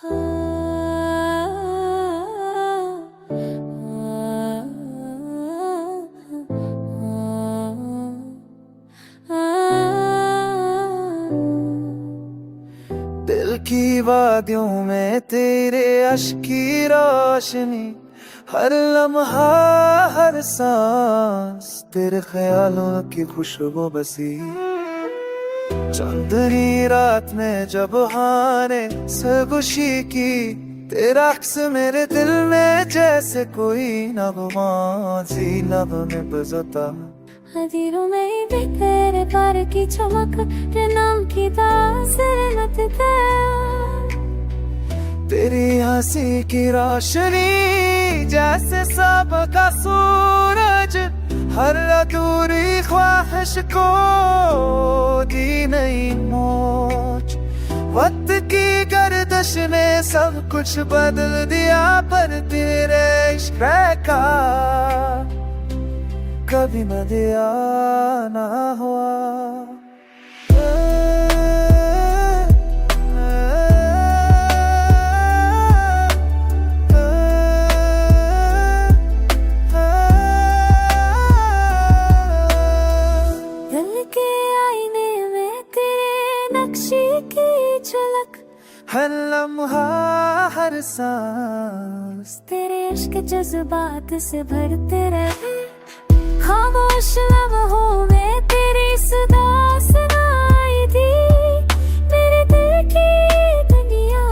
दिल की वादियों में तेरे अश्क की रोशनी, हर लम्हा हर सांस तेरे ख्यालों की खुशबू बसी। चांदनी रात में जब हाने सरगोशी की, तेरा अक्स मेरे दिल में जैसे कोई नगमा सी लब में बजता। हदीरों में भी तेरे प्यार की चमक, तेरे नाम की दासरत तेरी हंसी की रोशनी जैसे सबका सूरज, हर अधूरी ख्वाहिश को दी नई मौज। वक्त की गर्दिश ने सब कुछ बदल दिया, पर तेरे इश्क का कभी न दिया ना हुआ। हर लम्हा हर सांस तेरे इश्क जज्बात से भरते रहे। खामोश लम्हों में तेरी सदा सुनाई दी। मेरे दिल की दुनिया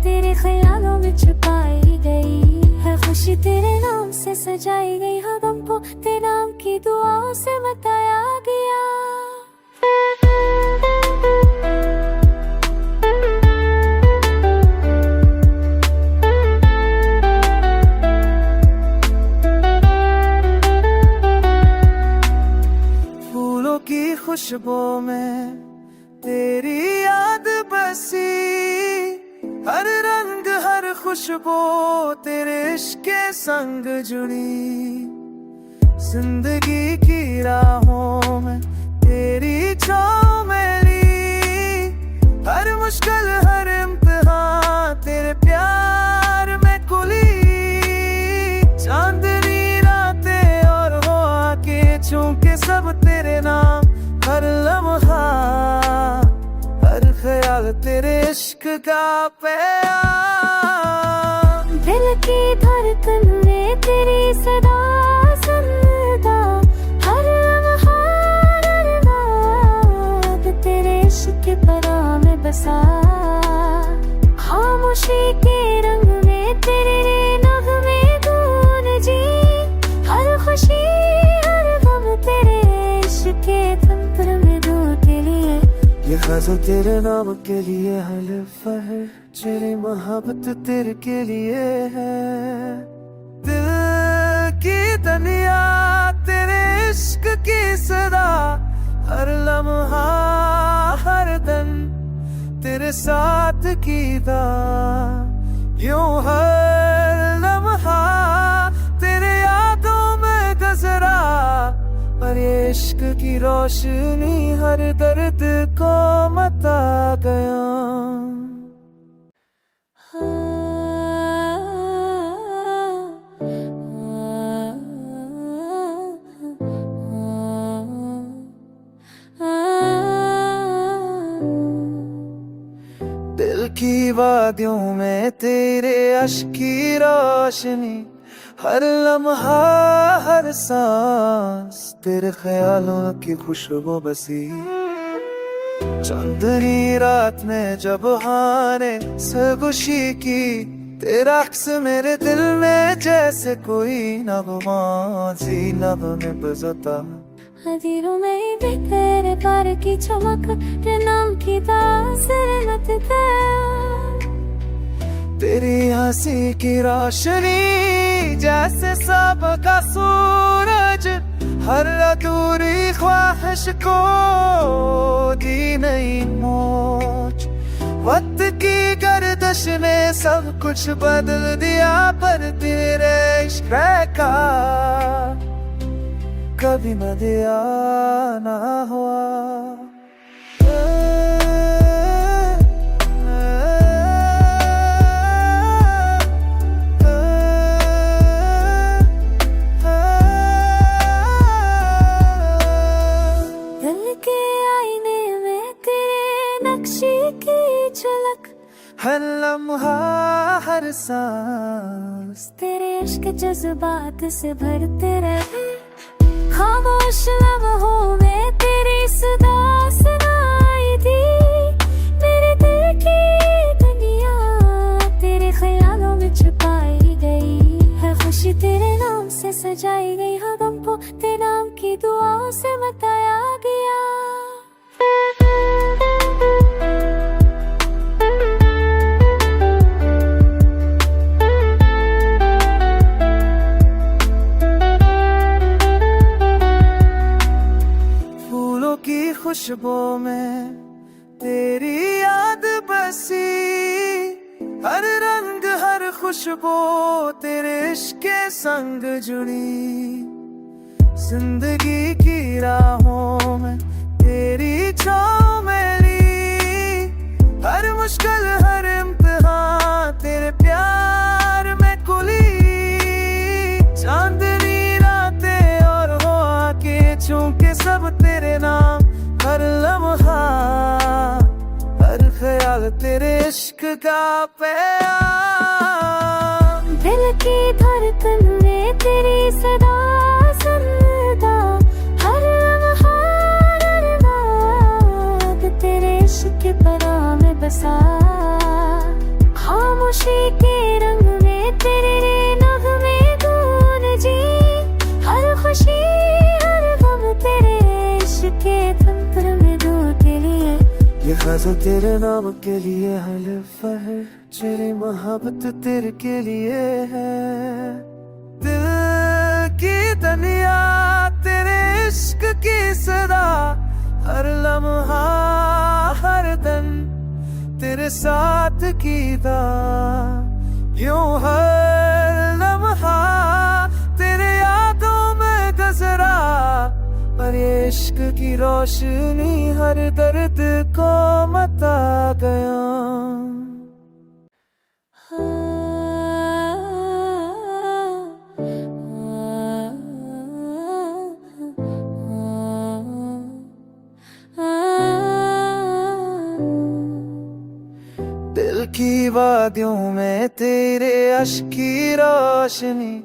तेरे ख्यालों में छुपाई गई है। खुशी तेरे नाम से सजाई गई, हर गम को तेरे नाम की दुआओं से बताया गया। खुशबू में तेरी याद बसी, हर रंग हर खुशबू तेरे इश्क के संग जुड़ी। जिंदगी की राहों में तेरी छाँव मिली, हर मुश्किल हर इम्तिहान तेरे प्यार में खुली। चांदनी रातें और हो आके चूंकि सब तेरे नाम, हर लम्हा हर ख्याल तेरे इश्क का पैगाम। दिल की धड़कन में तेरी सदा सुनता, हर लम्हा हर रात तेरे इश्क के परा में बसा। खामोशी के रंग में तेरे नगमे गूंजी, हर खुशी हर गम तेरे इश्क के ये ग़ज़ल तेरे नाम के लिए है, लिफ़ा है तेरी मोहब्बत तेरे के लिए है। दिल की दुनिया तेरे इश्क की सदा, हर लम्हा हर दिन तेरे साथ की दा। यूं हर लम्हा तेरे यादों में गुज़रा, पर ये इश्क की रोशनी हर दर्द को मिटा गया। दिल की वादियों में तेरे अश्क की रोशनी, हर लम्हा हर सांस तेरे ख्यालों की खुशबू बसी। चांदनी रात में जब हाने सरगोशी की, तेरा अक्स मेरे दिल में जैसे कोई नगमा सी लब में बजता। हदीरों में भी तेरे प्यार की चमक, तेरे नाम की दासरत तेरी हंसी की रोशनी जैसे सबका सूरज, हर अधूरी ख्वाहिश को दी नई मौज। वक्त की गर्दिश ने सब कुछ बदल दिया, पर तेरे इश्क का कभी न दिया ना हुआ। हर लम्हा हर सांस तेरे इश्क जज्बात से भरते रहे, खामोश लम्हों में तेरी सदा सुनाई दी। मेरे दिल की दुनिया तेरे ख्यालों में छुपाई गई है, खुशी तेरे नाम से सजाई गई है, गम को तेरे नाम की दुआओं से बताया गया। की खुशबू में तेरी याद बसी, हर रंग हर खुशबू तेरे इश्क के संग जुड़ी। जिंदगी की राहों में तेरी छाँव मेरी, हर मुश्किल हर इम्तिहान तेरे प्यार में खुली। चांदनी रातें और हो आके चूंकि सब तेरे नाम, हर लम्हा हर ख्याल तेरे इश्क का पैगाम। दिल की धड़कन में तेरी सदा सुनता, हर लम्हा हर बात तेरे इश्क के पनाह में बसा। खामोशी के रंग में तेरे नगमे गूंजी, हर खुशी हर गम तेरे इश्क के तंत्र में दूर के लिए। ये ग़ज़ल तेरे नाम के लिए है, लिफ़ है तेरी मोहब्बत तेरे के लिए है। दिल की दुनिया तेरे इश्क की सदा, हर लम्हा हर दिन तेरे साथ की था। यूं हर लम्हा तेरे यादों में गुज़रा, पर ये इश्क की रोशनी हर दर्द को मिटा गया। दिल की वादियों में तेरे अश्क की रोशनी,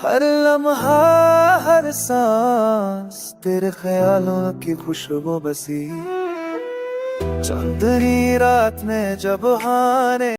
हर लम्हा हर सांस तेरे ख्यालों की खुशबू बसी। चंदनी रात में जब हाने